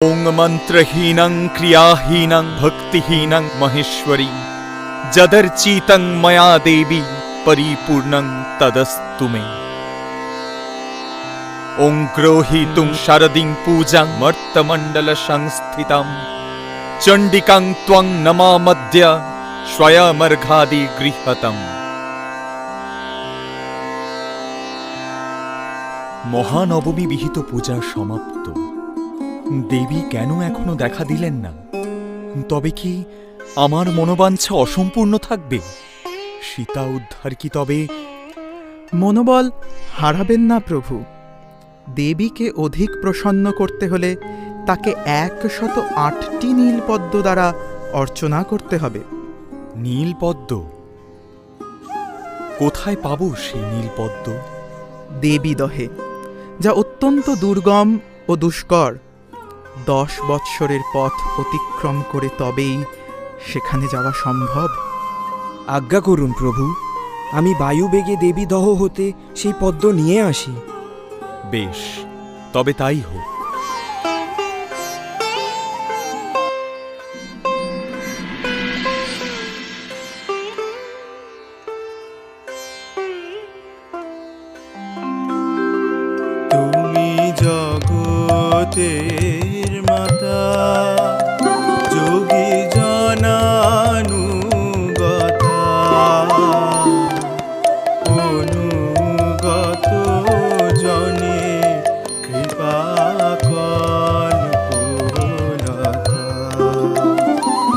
ओं मंत्रहीनं क्रियाहीनं भक्तिहीनं महेश्वरी जदर्चितं मया देवी परिपूर्णं तदस्तु मे। ओं ग्रोहीतुं शरदिं पूजां मर्तमण्डल संस्थितं चण्डिकां त्वं नमामद्य स्वयमर्घादि गृहतम्। মহানবমী বিহিত পূজা সমাপ্ত। দেবী কেন এখনো দেখা দিলেন না? তবে কি আমার মনোবাঞ্ছা অসম্পূর্ণ থাকবে? সীতা উদ্ধার কি তবে? মনোবল হারাবেন না প্রভু। দেবীকে অধিক প্রসন্ন করতে হলে তাকে 108টি নীলপদ্ম দ্বারা অর্চনা করতে হবে। নীলপদ্ম? কোথায় পাব সেই নীলপদ্ম? দেবী দহে, যা অত্যন্ত দুর্গম ও দুষ্কর। 10 বৎসরের পথ অতিক্রম করে তবেই সেখানে যাওয়া সম্ভব। আজ্ঞা করুন প্রভু, আমি বায়ুবেগে দেবীদহ হতে সেই পদ্ম নিয়ে আসি। বেশ, তবে তাই হোক। তুমি জগতের মাতা, যোগী জনানুগতা, অনুগত জনে কৃপা কল্পলতা।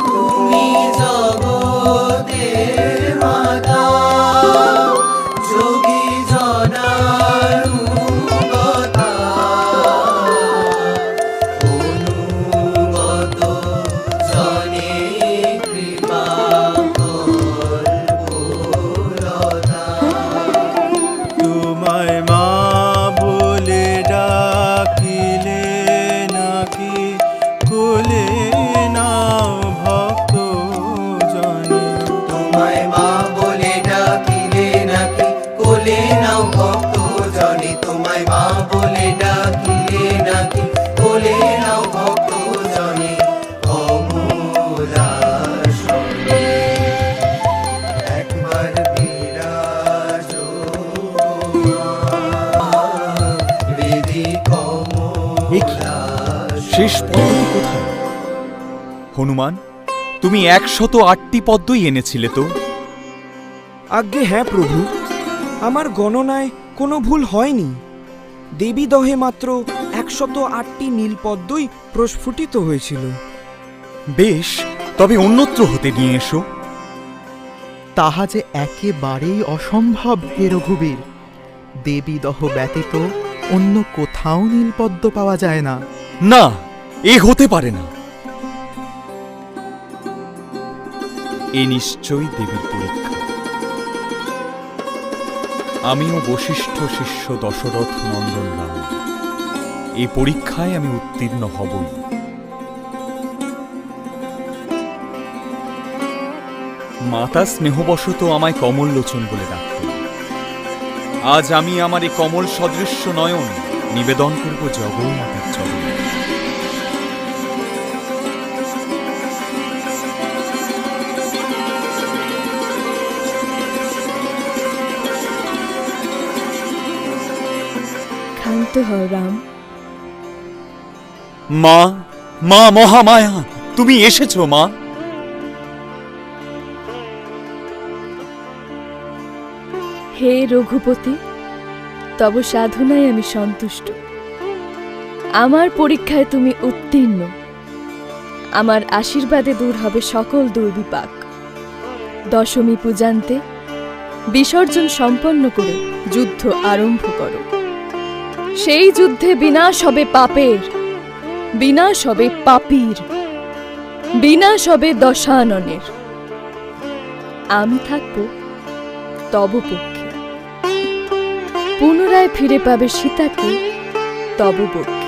তুমি জগতের মাতা, যোগী জনানুগতা, অনুগত জনে কৃপা কল্পলতা। তোমায় মা বলে ডাকিলে নাকি কোলে নাও ভক্ত জনে। তোমায় মা বলে ডাকিলে নাকি কোলে নাও ভক্ত জনে। তোমায় মা বলে ডাকিলে নাকি কোলে নাও ভক্ত জনে। কমলাসনে একবার বিরাজ হৃদি কমলাসনে। শেষ পদ্মটি কোথায়? হনুমান, তুমি 108টি পদ্মই এনেছিলে তো? আজ্ঞে হ্যাঁ প্রভু, আমার গণনায় কোনো ভুল হয়নি। দেবীদহে মাত্র 108টি নীলপদ্মই প্রস্ফুটিত হয়েছিল। বেশ, তবে অন্যত্র হতে নিয়ে এসো। তাহা যে একেবারেই অসম্ভব হে রঘুবীর। দেবীদহ ব্যতীত অন্য কোথাও নীলপদ্ম পাওয়া যায় না। না, এ হতে পারে না। এ নিশ্চয়ই দেবীর পরীক্ষা। আমিও বশিষ্ঠ শিষ্য দশরথ নন্দন রাম। এই পরীক্ষায় আমি উত্তীর্ণ হবই। মাতা স্নেহবশত আমায় কমললোচন বলে ডাকতেন। আজ আমি আমার এই কমল সদৃশ্য নয়ন নিবেদন করব জগন্মাতার চরণে। ক্ষান্ত হও রাম। মা, মা মহামায়া, তুমি এসেছো মা? হে রঘুপতি, তব সাধনায় আমি সন্তুষ্ট। আমার পরীক্ষায় তুমি উত্তীর্ণ। আমার আশীর্বাদে দূর হবে সকল দুর্বিপাক। দশমী পূজান্তে বিসর্জন সম্পন্ন করে যুদ্ধ আরম্ভ করো। সেই যুদ্ধে বিনাশ হবে পাপের, বিনাশ হবে পাপীর, বিনাশ হবে দশাননের। আমি থাকব তব পক্ষে। পুনরায় ফিরে পাবে সীতাকে তব পক্ষে।